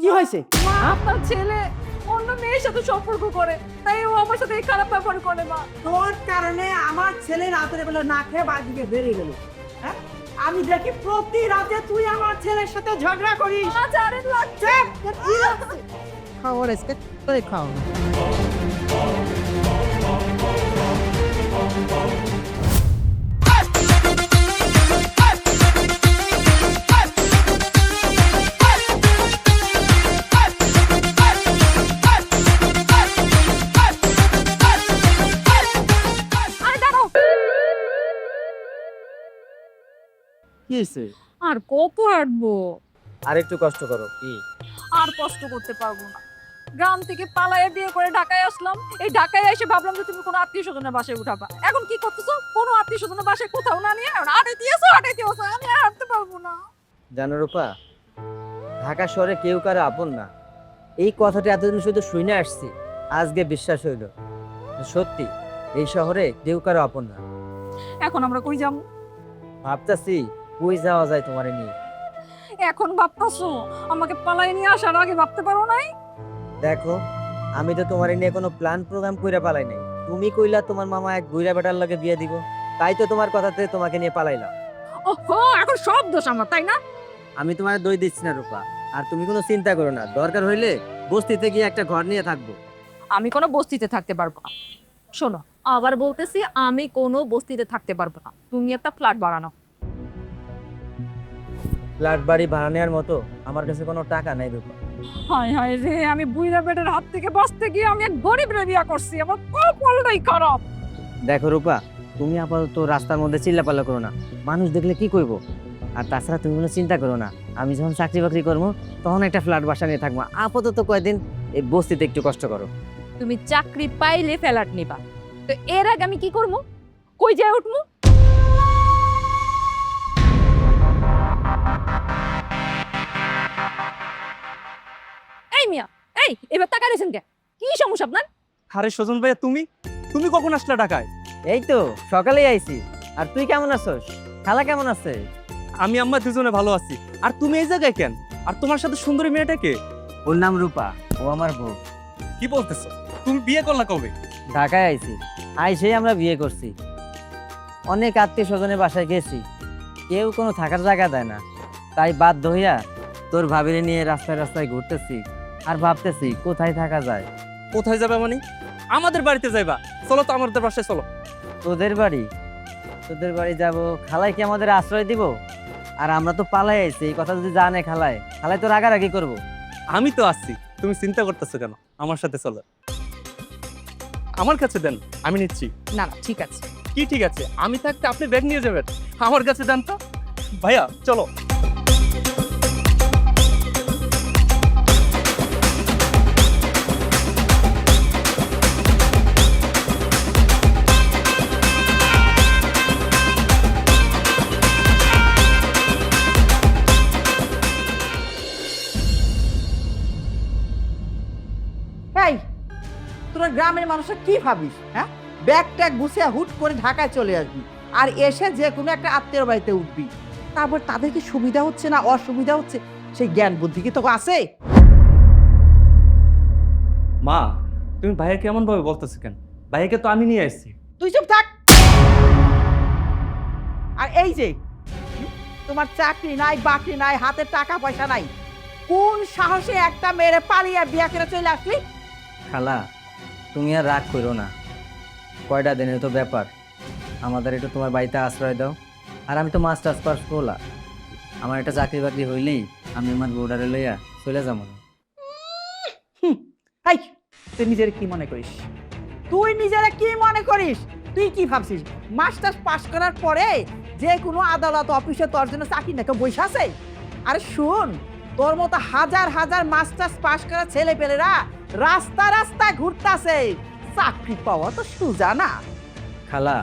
কি হয়েছে? আপনার ছেলে অন্য মেয়ের সাথে সম্পর্ক করে, তাই ও আমার সাথে এই খারাপ ব্যবহার করে মা। তোর কারণে আমার ছেলে রাতের বেলা না খেয়ে বাড়ি থেকে বেরিয়ে গেল। হ্যাঁ, আমি দেখি প্রতি রাতে তুই আমার ছেলের সাথে ঝগড়া করিস। মা জানেন লাগছে। খাওয়ার আজকে তুই খাও। আরে দাঁড়াও। কি হয়েছে? আর কত হাঁটবো? আর একটু কষ্ট করো। কি আর কষ্ট করতে পারবো না। গ্রাম থেকে পালায়ে বিয়ে করে ঢাকায় আসলাম। এই ঢাকায় এসে ভাবলাম যে তুমি কোনো আত্মীয় স্বজনের বাসায় উঠাবা। এখন কি করতেছো? কোনো আত্মীয় স্বজনের বাসায় কোথাও না নিয়ে আটে দিয়েছো। আমি আর হাঁটতে পারবো না। জানো রূপা, ঢাকা শহরে কেউ কারো আপন না, এই কথাটা এতদিন শুধু শুনে আসছি, আজকে বিশ্বাস হইল সত্যি এই শহরে কেউ কারো আপন না। এখন আমরা কই যাবো? ভাবতাছি কই যাওয়া যায় তোমারে নিয়ে। এখন ভাবতেছো আমাকে পালাই নিয়ে আসার আগে ভাবতে পারো নাই? দেখো, আমি তো তোমারে নিয়ে কোনো প্ল্যান প্রোগ্রাম কইরা পালাই নাই। তুমি কইলা তোমার মামা এক বুইড়া বেটার লগে বিয়ে দিব, তাই তো তোমার কথাতে তোমাকে নিয়ে পালাইলাম। ওহো, এখন সব দোষ আমার, তাই না? আমি তোমার দই দিচ্ছি না রূপা, আর তুমি কোনো চিন্তা করো না, দরকার হইলে বস্তিতে গিয়ে একটা ঘর নিয়ে থাকবো। আমি কোনো বস্তিতে থাকতে পারবো না। শোনো, আবার বলতেছি, আমি কোনো বস্তিতে থাকতে পারবো না। তুমি একটা ফ্ল্যাট বানানো। ফ্ল্যাট বাড়ি ভাড়া নেওয়ার মতো আমার কাছে কোনো টাকা নাই রূপা। হায় হায় রে, আমি বুইড়া বেটার হাত থেকে বাঁচতে গিয়ে আমি এক গরিব রে বিয়া করছি। আমার কপালটাই খারাপ। দেখো রূপা, তুমি আপাতত রাস্তার মধ্যে চিল্লাপাল্লা করো না, মানুষ দেখলে কি করবো। আর তাছাড়া তুমি কোনো চিন্তা করো না, আমি যখন চাকরি বাকরি করবো তখন একটা ফ্ল্যাট বাসা নিয়ে থাকবো। আপাতত কয়েকদিন এই বস্তিতে একটু কষ্ট করো। তুমি চাকরি পাইলে ফ্ল্যাট নিবা, তো এর আগে আমি কি করবো? কই যায় উঠবো? এই মিয়া, এই এবার টাকা দিয়েছেন কে? কি সমস্যা আপনার? আরে সজন ভাইয়া, তুমি তুমি কখন আসলা ঢাকায়? এই তো সকালেই আইছি। আর তুই কেমন আছোস? খালা কেমন আছে? আমি আম্মা দুজনে ভালো আছি। আর তুমি এই জায়গায় কেন? আর তোমার সাথে সুন্দরী মেয়েটা কে? ওর নাম রূপা, ও আমার বউ। কি বলতেছো? তুমি বিয়ে করলা কবে? ঢাকায় আইছি, আইসেই আমরা বিয়ে করছি। অনেক আত্মীয় স্বজনের বাসায় গেছি, কেউ কোনো থাকার জায়গা দেয় না, তাই বাধ্য হইয়া তোর ভাবিরে নিয়ে রাস্তায় রাস্তায় ঘুরতেছি আর ভাবতেছি কোথায় থাকা যায়। কোথায় যাবে মানে? আমাদের বাড়িতে যাইবা? চলো তো আমাদের বাসায় চলো। তোদের বাড়ি? তোদের বাড়ি যাব? খালাই কি আমাদের আশ্রয় দিব? আর আমরা তো পালাই আইছি, এই কথা যদি জানে খালাই, খালাই তো রাগারাগি করবো। আমি তো আসছি, তুমি চিন্তা করতেছো কেন? আমার সাথে চলো, আমার কাছে দেন, আমি নিচ্ছি। না না, ঠিক আছে। কি ঠিক আছে? আমি থাকতে আপনি ব্যাগ নিয়ে যাবেন? আমার কাছে দেন তো ভাইয়া, চলো। এই, তোরা গ্রামের মানুষের কি ভাবিস? হ্যাঁ, ব্যাগ ট্যাগ গুছিয়ে হুট করে ঢাকায় চলে আসবি আর এসে যে কোনো একটা আত্মীয় বাড়িতে উঠবি। তারপর তাদের কি সুবিধা হচ্ছে না অসুবিধা হচ্ছে সেই জ্ঞান বুদ্ধি কি তোকে আছে? মা, তুমি ভাইয়া কেমন ভাবে বলতেছো কেন? ভাইয়াকে তো আমি নিয়ে আসছি। তুই চুপ থাক। আর এই যে তোমার চাকরি নাই, বাকরি নাই, হাতে টাকা পয়সা নাই, কোন সাহসে একটা মেয়েরে পালিয়ে বিয়া করে চলে আসলি? খালা, তুমি আর রাগ করো না, কয়টা দিনের তো ব্যাপার, আমাদের একটু তোমার বাড়িতে আশ্রয় দাও। আর আমি তো মাস্টার্স পাস করলা, আমার একটা চাকরি বাকরি হইলেই আমি আমার বউডারে লইয়া চলে যাবো। এই, তুই নিজের কি মনে করিস? তুই নিজের কি মনে করিস? তুই কি ভাবছিস মাস্টার্স পাস করার পরে যে কোনো আদালত অফিসে তোর জন্য চাকরি নাকি বসে আছে? আরে শুন, তোর মতো হাজার হাজার মাস্টার্স পাস করা ছেলে পেলেরা রাস্তা রাস্তায় ঘুরতাছে, চাকরি পাওয়া তো সোজা না। খালা,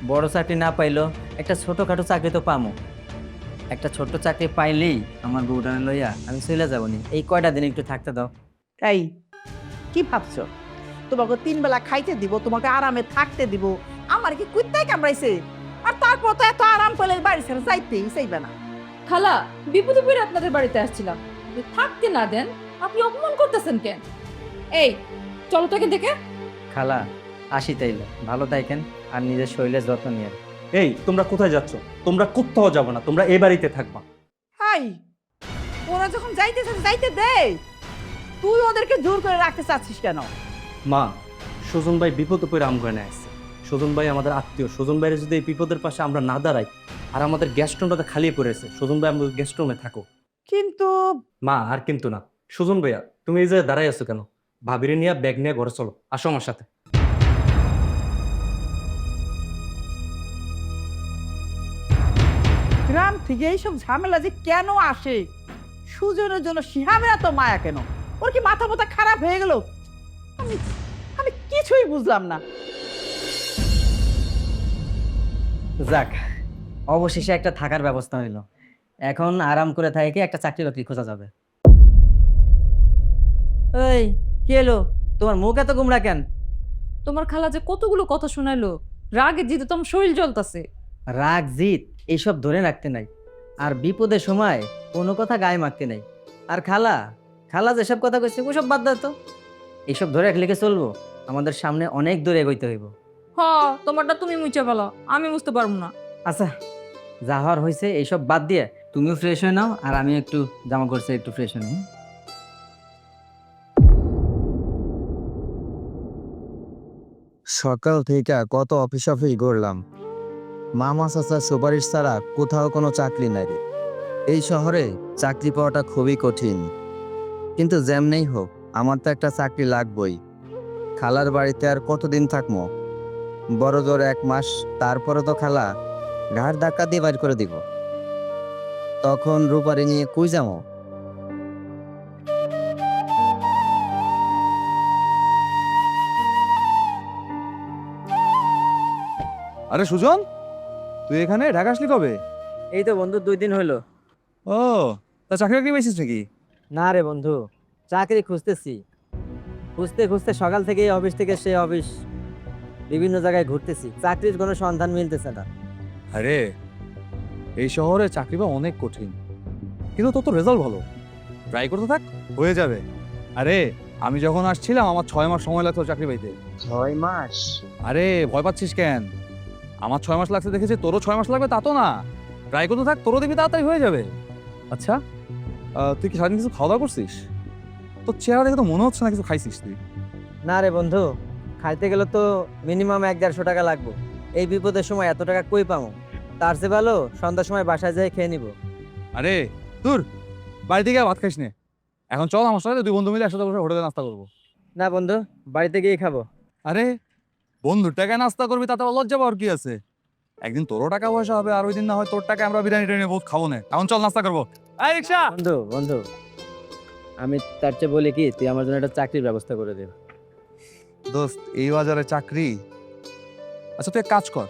বড় চাকরি না পাইলো একটা ছোটখাটো চাকরি তো পামো। একটা ছোট্ট চাকরি পাইলেই আমার বউডারে লইয়া আমি চলে যাবো নি। এই কয়টা দিন একটু থাকতে দাও। এই, কি ভাবছো তোমাকে 3 বেলা খাইতে দিব, তোমাকে আরামে থাকতে দিব? আমার কি কুত্তায় কামড়াইছে? আর তারপর তো এত আরাম পেলে বাড়ি ছেড়ে যাইতেই চাইবে না। খালা, বিপদে পড়ে আপনাদের বাড়িতে আসছিলাম, থাকতে না দেন। আপনি অপমান করতেছেন কেন? এই চলো তো এখান থেকে। খালা আসি তাইলে, ভালো থাকেন আর নিজের শরীরের যত্ন নিয়ে। এই তোমরা কোথায় যাচ্ছ? তোমরা কোথাও যাবো না, তোমরা এই বাড়িতে থাকবা। হাই, ওরা যখন যাইতেছে যাইতে দে, তুই ওদেরকে জোর করে রাখতে চাচ্ছিস কেন? মা, সুজন ভাই বিপদে পড়ে আমগনে আসছে। সুজন ভাই আমাদের আত্মীয়। সুজন ভাইয়ের যদি এই বিপদের পাশে আমরা না দাঁড়াই, আর আমাদের গেস্ট রুমটা খালি পড়েছে, সুজন ভাই আমাদের গেস্ট রুমে থাকো। কিন্তু মা, আর কিন্তু না। সুজন ভাইয়া, তুমি এই জায়গায় দাঁড়াই আছো কেন? ভাবিরে নিয়ে ব্যাগ নিয়ে ঘরে চলো, আসো আমার সাথে। গ্রাম থেকে এইসব ঝামেলা যে কেন আসে? সুজনের জন্য শিহাবের এত মায়া কেন? ওর কি মাথা মাথা খারাপ হয়ে গেল? আমি আমি কিছুই বুঝলাম না। যাক, অবশেষে একটা থাকার ব্যবস্থা হইলো। এখন আরাম করে থাকে একটা চাকরি বাকরি খোঁজা যাবে। এই কি এলো, তোমার মুখ এত গুমরা কেন? তোমার খালা যে কতগুলো কথা শোনাইলো, রাগে জিতে তো আমার শরীর জ্বলতাছে। রাগ জিত এইসব ধরে রাখতে নাই, আর বিপদের সময় কোনো কথা গায়ে মাখতে নাই। আর খালা খালা যেসব কথা কইছে ওসব বাদ দাও তো। এইসব ধরে রাখলে কি চলবো? আমাদের সামনে অনেক দূর এগোইতে হইব। হ, তোমারটা তুমি মুছে ফেলো, আমি বুঝতে পারবো না। আচ্ছা, যা হওয়ার হয়েছে এইসব বাদ দিয়ে তুমিও ফ্রেশ হয়ে নাও, আর আমি একটু জামা কাপড় একটু ফ্রেশ হয়ে নাও। সকাল থেকে কত অফিস ঘুরলাম, মামা চাচা সুপারিশ ছাড়া কোথাও কোনো চাকরি নাই রে। এই শহরে চাকরি পাওয়াটা খুবই কঠিন, কিন্তু যেমনেই হোক আমার তো একটা চাকরি লাগবই। খালার বাড়িতে আর কতদিন থাকবো? বড় জোর 1 মাস, তারপরে তো খালা ঘাড় ধাক্কা দিয়ে বাইর করে দিব। তখন রূপারি নিয়ে কই যাবো? আরে সুজন, তুই এখানে ঢাকা আসলি কবে? এই তো বন্ধু 2 দিন হইলো। ও, তা চাকরি বাকরি পেয়েছিস নাকি? না রে বন্ধু, চাকরি খুঁজতেছি। খুঁজতে খুঁজতে সকাল থেকে এই অফিস থেকে সেই অফিস বিভিন্ন জায়গায় ঘুরতেছি, চাকরির কোনো সন্ধান মিলতেছে না। আরে এই শহরে চাকরি পাওয়া অনেক কঠিন, কিন্তু তোর তো রেজাল্ট ভালো, ট্রাই করতে থাক, হয়ে যাবে। আরে আমি যখন আসছিলাম আমার 6 মাস সময় লাগতো চাকরি পাইতে। 6 মাস? আরে ভয় পাচ্ছিস কেন? আমার 6 মাস লাগছে দেখেছি, তোরও 6 মাস লাগবে তা তো না। ট্রাই করতে থাক, তোরও দেখবি তাড়াতাড়ি হয়ে যাবে। আচ্ছা, তুই কি সারাদিন কিছু খাওয়া দাওয়া করছিস? তোর চেহারা দেখে তো মনে হচ্ছে না কিছু খাইছিস তুই। না রে বন্ধু, খাইতে গেলে তো মিনিমাম 1-150 টাকা লাগবে। এই বিপদের সময় এত টাকা কই পাবো? তার চেয়ে ভালো সন্ধ্যার সময় বাসায় যেয়ে খেয়ে নিব। আরে তোর বাড়ি থেকে ভাত খাইস নে, এখন চল আমার সাথে 2 বন্ধু মিলে একসাথে বসে হোটেলে নাস্তা করবো। না বন্ধু, বাড়িতে গিয়ে খাবো। আরে বন্ধুর টাকায় নাস্তা করবি তাতে লজ্জা পাওয়ার কি আছে? একদিন তোরও টাকা পয়সা হবে, আর ওই দিন না হয় তোর টাকা আমরা বিরিয়ানি টিরিয়ানি বহুত খাবো না। এখন চল নাস্তা করবো। এই রিক্সা! বন্ধু বন্ধু, আমি তার চেয়ে বলি কি, তুই আমার জন্য একটা চাকরির ব্যবস্থা করে দে। দোস্ত, এই বাজারে চাকরি? আচ্ছা তুই এক কাজ কর,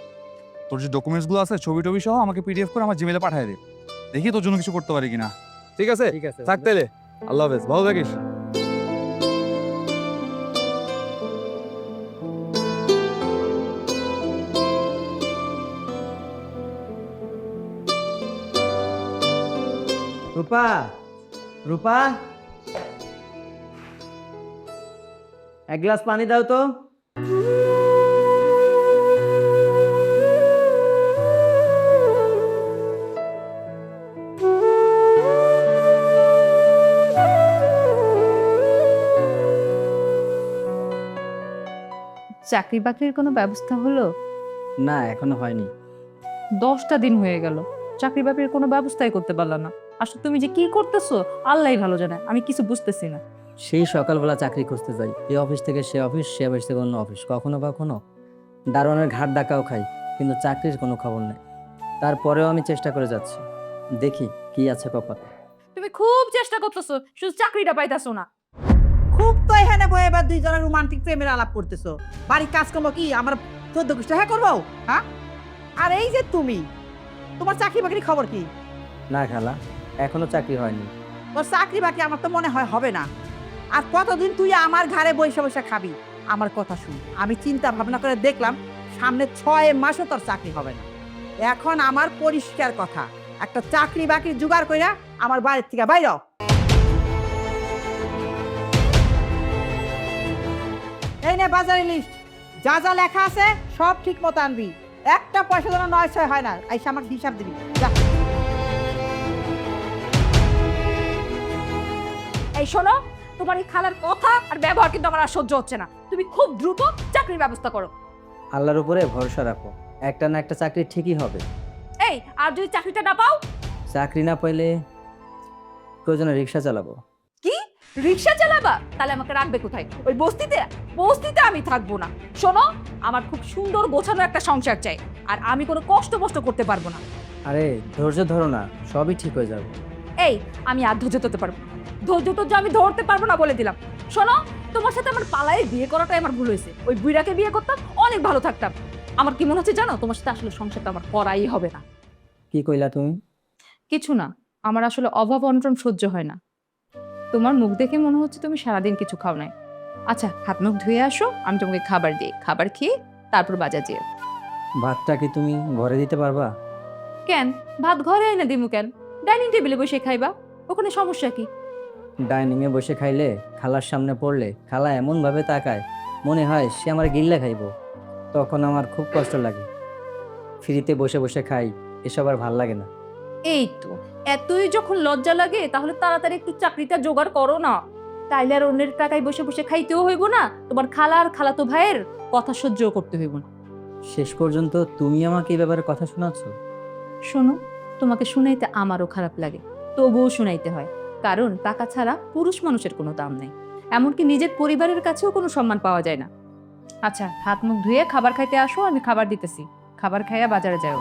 তোর যে ডকুমেন্টসগুলো আছে ছবি টবি সহ আমাকে পিডিএফ করে আমার জিমেলে পাঠিয়ে দে, দেখি তোর জন্য কিছু করতে পারি কিনা। ঠিক আছে? ঠিক আছে থাকতে এলে আল্লাহ হাফেজ, ভালো থাকিস। রূপা, রূপা, এক গ্লাস পানি দাও তো। চাকরি বাকরির কোনো ব্যবস্থা হলো? না, এখনো হয়নি। 10টা দিন হয়ে গেল, চাকরি বাকরির কোনো ব্যবস্থাই করতে পারলা না। আসলে তুমি যে কি করতেছো আল্লাহই ভালো জানে, আমি কিছু বুঝতেছি না। সেই সকালবেলা চাকরি খুঁজতে যাই, এই অফিস থেকে সে অফিস, সে অফিস থেকে অন্য অফিস, কখনো কখনো দারোয়ানের ঘাট ডাকাও খাই, কিন্তু চাকরির কোনো খবর নেই। তারপরেও আমি চেষ্টা করে যাচ্ছি, দেখি কি আছে কপালে। তুমি খুব চেষ্টা করতেছো, শুধু চাকরিটা পাইতাছো না। খুব তো এখানে বয়ে এবার 2 জনের রোমান্টিক প্রেমের আলাপ করতেছো। বাড়ির কাজকর্ম কি আমার 14 গোষ্ঠী হ্যাঁ করবো? হ্যাঁ, আর এই যে তুমি, তোমার চাকরি বাকরি খবর কি? না খালা, এখনো চাকরি হয়নি। তোর চাকরি বাকরি আমার তো মনে হয় হবে না। আর কতদিন তুই আমার ঘরে বসে বসে খাবি? আমার কথা শুন, আমি চিন্তা ভাবনা করে দেখলাম সামনে 6 মাসও তোর চাকরি হবে না। এখন আমার পরিষ্কার কথা, একটা চাকরি বাকরি জোগাড় কইরা আমার বাড়ির থেকে বাইরে হ। বাজারে লিস্ট, যা যা লেখা আছে সব ঠিক মতো আনবি, একটা পয়সা যেন নয় ছয় হয় না। আইসা আমাকে হিসাব দিবি, যা। এই শোনো, তোমার এই খালার কথা আর ব্যবহার কিন্তু আমার আর সহ্য হচ্ছে না। তুমি খুব দ্রুত চাকরির ব্যবস্থা করো। আল্লাহর উপরে ভরসা রাখো, একটা না একটা চাকরি ঠিকই হবে। এই, আর যদি চাকরিটা না পাও? চাকরি না পাইলে প্রয়োজনে রিক্সা চালাবো। কি, রিক্সা চালাবা? তাহলে আমাকে রাখবে কোথায়? ওই বস্তিতে? বস্তিতে আমি থাকবো না। শোনো, আমার খুব সুন্দর গোছানো একটা সংসার চাই, আর আমি কোনো কষ্ট করতে পারবো না। আরে ধৈর্য ধরো না, সবই ঠিক হয়ে যাবে। এই, আমি আর ধৈর্য ধরতে পারবো না। ধৈর্য আমি ধরতে পারবো না বলে দিলাম। শোনো, তোমার সাথে আমার পালায়ে বিয়ে করাটাই আমার ভুল হয়েছে। ওই বুইড়াকে বিয়ে করতাম, অনেক ভালো থাকতাম। আমার কি মনে হচ্ছে জানো, তোমার সাথে আসলে সংসারটা আমার করাই হবে না। কি কইলা তুমি? কিছু না, আমার আসলে অভাব অনটন সহ্য হয় না। তোমার মুখ দেখে মনে হচ্ছে তুমি সারাদিন কিছু খাও নাই। আচ্ছা, হাত মুখ ধুয়ে আসো, আমি তোমাকে খাবার দিই। খাবার খেয়ে তারপর বাজার যেও। ভাতটা কি তুমি ঘরে দিতে পারবা? কেন, ভাত ঘরে এনে দিমু কেন? ডাইনিং টেবিলে বসে খাইবা, ওখানে সমস্যা কি? ডাইনিং এ বসে খাইলে খালার সামনে পড়লে খালা এমন ভাবে তাকায়, মনে হয় সে আমার গিল্লা খাইবো। তখন আমার খুব কষ্ট লাগে। ফ্রিতে বসে বসে খাই, এসব আর ভাল লাগে না। এই তো, এতই যখন লজ্জা লাগে তাহলে তাড়াতাড়ি একটু চাকরিটা জোগাড় করো না। তাইলে আর অন্যের টাকায় বসে বসে খাইতেও হইব না, তোমার খালা আর খালাতো ভাইয়ের কথা সহ্য করতে হইব না। শেষ পর্যন্ত তুমি আমাকে এই ব্যাপারে কথা শোনাচ্ছ? শোনো, তোমাকে শুনাইতে আমারও খারাপ লাগে, তবুও শুনাইতে হয়। কারণ টাকা ছাড়া পুরুষ মানুষের কোনো দাম নেই, এমনকি নিজের পরিবারের কাছেও কোনো সম্মান পাওয়া যায় না। আচ্ছা, হাত মুখ ধুয়ে খাবার খাইতে আসো, আমি খাবার দিতেছি। খাবার খাইয়া বাজারে যাও।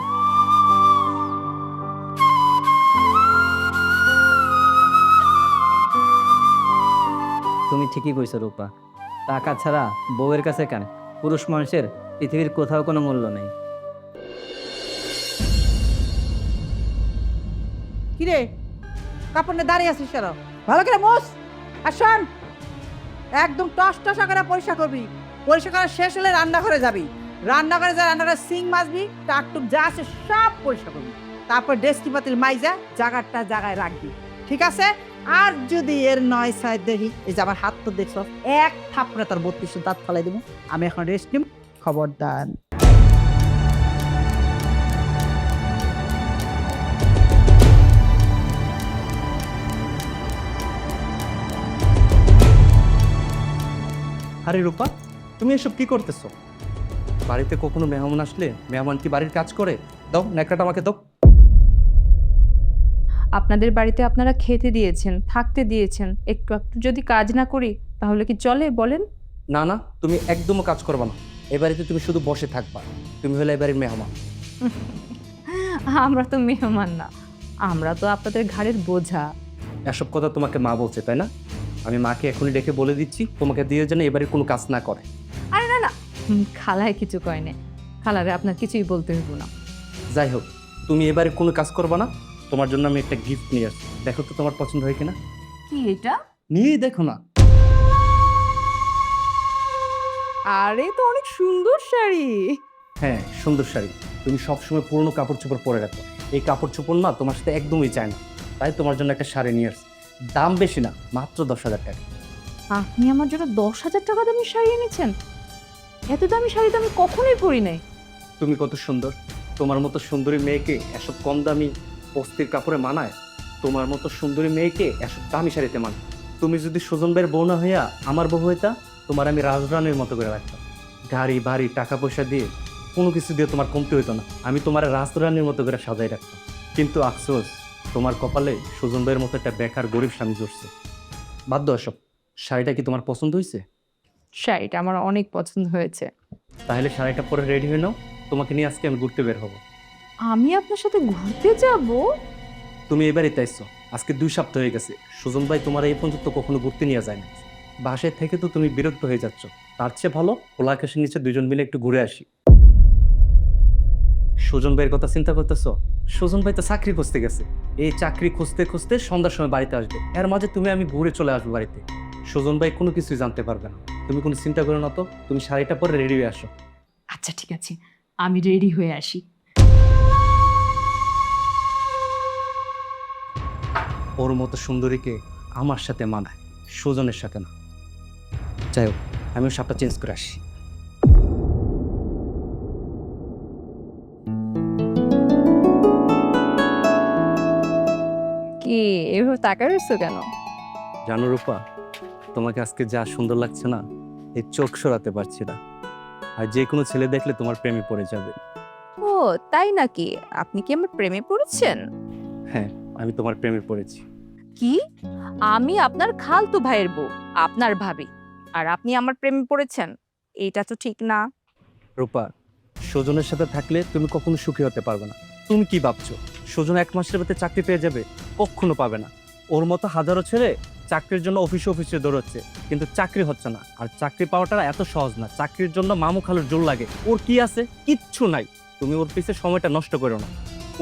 তুমি ঠিকই কইছো রূপা, টাকা ছাড়া বউয়ের কাছে কেন, পুরুষ মানুষের পৃথিবীর কোথাও কোনো মূল্য নেই। কিরে, কাপড় নিয়ে দাঁড়িয়ে আছিস কেন? ভালো করে মোস। আর শোন, একদম টস টসা করে পরিষ্কার করবি। পরিষ্কার করা শেষ হলে রান্নাঘরে যাবি। রান্নাঘরে যা রান্নাঘরে সিং মাজবি, টাকটুক যা আছে সব পরিষ্কার করবি। তারপর ডেস্কি পাতিল মাইজা জায়গাটা জায়গায় রাখবি, ঠিক আছে? আর যদি এর নয় সাইড দেখি, এই যে আমার হাত তো দেখছ, এক থাপড়ে তার 32 দাঁত ফেলাই দেবো। আমি এখন রেস্ট নিম, খবরদার। আরে রূপা, তুমি এসব কি করতেছো? বাড়িতে কখনো মেহমান আসলে মেহমান কি বাড়ির কাজ করে? দাও ন্যাকড়াটা আমাকে দাও। আপনাদের বাড়িতে আপনারা খেতে দিয়েছেন, থাকতে দিয়েছেন, একটু একটু যদি কাজ না করি তাহলে কি চলে বলেন? না না, তুমি একদমও কাজ করবা না। এ বাড়িতে তুমি শুধু বসে থাকবা। তুমি হলে এ বাড়ির মেহমান। আমরা তো মেহমান না, আমরা তো আপনাদের ঘাড়ের বোঝা। এসব কথা তোমাকে মা বলছে, তাই না? আমি মাকে এখনই ডেকে বলে দিচ্ছি তোমাকে দিয়ে যেন এবারে কোনো কাজ না করে। আরে না না, খালায় কিছু কয় না, খালারে আপনার কিছুই বলতে হইব না। যাই হোক, তুমি এবারে কোনো কাজ করবা না। তোমার জন্য আমি একটা গিফট নিয়ে আসছি, দেখো তো তোমার পছন্দ হয় কিনা। কি এটা? নিয়েই দেখো না। আরে তো অনেক সুন্দর শাড়ি। হ্যাঁ, সুন্দর শাড়ি। তুমি সবসময় পুরনো কাপড় চোপড় পরে রাখো। এই কাপড় চোপড় না তোমার সাথে একদমই চায় না। তাই তোমার জন্য একটা শাড়ি নিয়ে আসছি। দাম বেশি না, মাত্র 10,000 টাকা। আপনি আমার জন্য 10,000 টাকা দামি শাড়ি এনেছেন? এত দামি শাড়ি তো আমি কখনোই পরি নাই। তুমি কত সুন্দর, তোমার মতো সুন্দরী মেয়েকে এসব কম দামি অস্থির কাপড়ে মানায়? তোমার মতো সুন্দরী মেয়েকে এসব দামি শাড়িতে মানায়? তুমি যদি সুজন ভাইয়ের বউ না হইয়া আমার বউ হইতা, তোমার আমি রাজরানীর মতো করে রাখতাম। গাড়ি বাড়ি টাকা পয়সা দিয়ে, কোনো কিছু দিয়ে তোমার কমতি হইতো না। আমি তোমার রাজরানীর মতো করে সাজাই রাখতাম। কিন্তু আফসোস, তোমার কপালে সুজন ভাইয়ের মতো একটা বেকার গরিব স্বামী জুটছে। বাধ্য এসব। শাড়িটা কি তোমার পছন্দ হয়েছে? শাড়িটা আমার অনেক পছন্দ হয়েছে। তাহলে শাড়িটা পরে রেডি হয়ে নাও, তোমাকে নিয়ে আজকে আমি ঘুরতে বের হবো। আমি আপনার সাথে ঘুরতে যাব? তুমি এবারই তাইছো, আজকে 2 সপ্তাহ হয়ে গেছে। সুজন ভাই তোমার এই পর্যন্ত কখনো ঘুরতে নিয়ে যায় না। বাসায় থেকে তো তুমি বিরক্ত হয়ে যাচ্ছ। তার চেয়ে ভালো খোলা আকাশের নিচে 2জন মিলে একটু ঘুরে আসি। সুজন ভাইয়ের কথা চিন্তা করতেছো? সুজন ভাই তো চাকরি খুঁজতে গেছে। এই চাকরি খুঁজতে খুঁজতে সন্ধ্যার সময় বাড়িতে আসবে। এর মাঝে তুমি আমি ঘুরে চলে আসবো বাড়িতে। সুজন ভাই কোনো কিছুই জানতে পারবে না। তুমি কোনো চিন্তা করো না তো, তুমি শাড়িটা পরে রেডি হয়ে আসো। আচ্ছা ঠিক আছে, আমি রেডি হয়ে আসি। ওর মতো সুন্দরীকে আমার সাথে মানায়, সুজনের সাথে না। যাই হোক, আমিও সাপটা চেঞ্জ করে আসি। কি এভাবে তাকায় রইছো কেন? জানো রূপা, তোমাকে আজকে যা সুন্দর লাগছে না, এই চোখ সরাতে পারছি না। আর যে কোনো ছেলে দেখলে তোমার প্রেমে পড়ে যাবে। ও তাই নাকি? আপনি কি আমার প্রেমে পড়েছেন? হ্যাঁ, আমি তোমার প্রেমে পড়েছি। কি? আমি আপনার খালতো ভাইয়ের বউ, আপনার ভাবি, আর আপনি আমার প্রেমে পড়েছেন? এইটা তো ঠিক না। রূপা, সজনের সাথে থাকলে তুমি কখনো সুখী হতে পারবে না। তুমি কি ভাবছো সজন 1 মাসের মধ্যে চাকরি পেয়ে যাবে? কখনো পাবে না। ওর মতো হাজারো ছেলে চাকরির জন্য অফিসে দৌড়চ্ছে, কিন্তু চাকরি হচ্ছে না। আর চাকরি পাওয়াটা এত সহজ না। চাকরির জন্য মামু খালুর জোর লাগে। ওর কি আছে? কিচ্ছু নাই। তুমি ওর পিছে সময়টা নষ্ট করো না।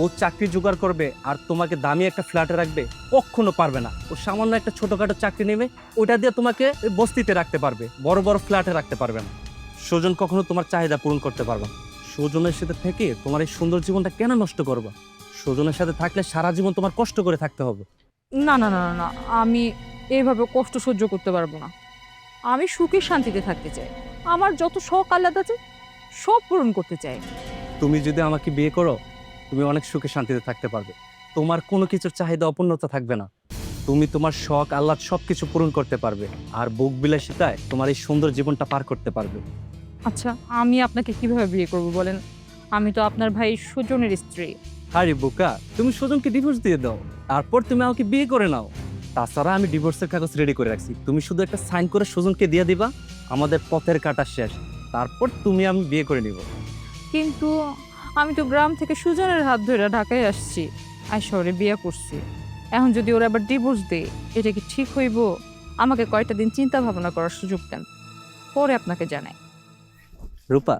ও চাকরি জোগাড় করবে আর তোমাকে দামি একটা ফ্ল্যাটে রাখবে? কখনো পারবে না। ও সামান্য একটা ছোটখাটো চাকরি নেবে, ওটা দিয়ে তোমাকে বস্তিতে রাখতে পারবে, বড় বড় ফ্ল্যাটে রাখতে পারবে না। সজন কখনো তোমার চাহিদা পূরণ করতে পারবে না। সজনের সাথে থেকে তোমার এই সুন্দর জীবনটা কেন নষ্ট করবা? সজনের সাথে থাকলে সারা জীবন তোমার কষ্ট করে থাকতে হবে। না না না না না, আমি এইভাবে কষ্ট সহ্য করতে পারবো না। আমি সুখে শান্তিতে থাকতে চাই। আমার যত শখ আহ্লাদ আছে সব পূরণ করতে চাই। তুমি যদি আমাকে বিয়ে করো, তুমি অনেক সুখে শান্তিতে থাকতে পারবে। তোমার কোনো কিছুর চাহিদা অপূর্ণতা থাকবে না। তুমি তোমার শখ আহ্লাদ সবকিছু পূরণ করতে পারবে, আর বুক বিলাসিতায় তোমার এই সুন্দর জীবনটা পার করতে পারবে। আচ্ছা, আমি আপনাকে কিভাবে বিয়ে করব বলেন? আমি তো আপনার ভাই সুজনের স্ত্রী। আরে বোকা, তুমি সজনকে ডিভোর্স দিয়ে দাও, তারপর তুমি আমাকে বিয়ে করে নাও। তাছাড়া আমি ডিভোর্সের কাগজ রেডি করে রাখছি, তুমি শুধু একটা সাইন করে সজনকে দিয়ে দিবা। আমাদের পথের কাটা শেষ, তারপর তুমি আমি বিয়ে করে নিব। কিন্তু আমি তো গ্রাম থেকে সুজনের হাত ধরে ঢাকায় আসছি, আর শহরে বিয়ে করছি। এখন যদি ওরা আবার ডিভোর্স দেয়, এটা কি ঠিক হইব? আমাকে কয়টা দিন চিন্তা ভাবনা করার সুযোগ দেন, পরে আপনাকে জানাই। রূপা,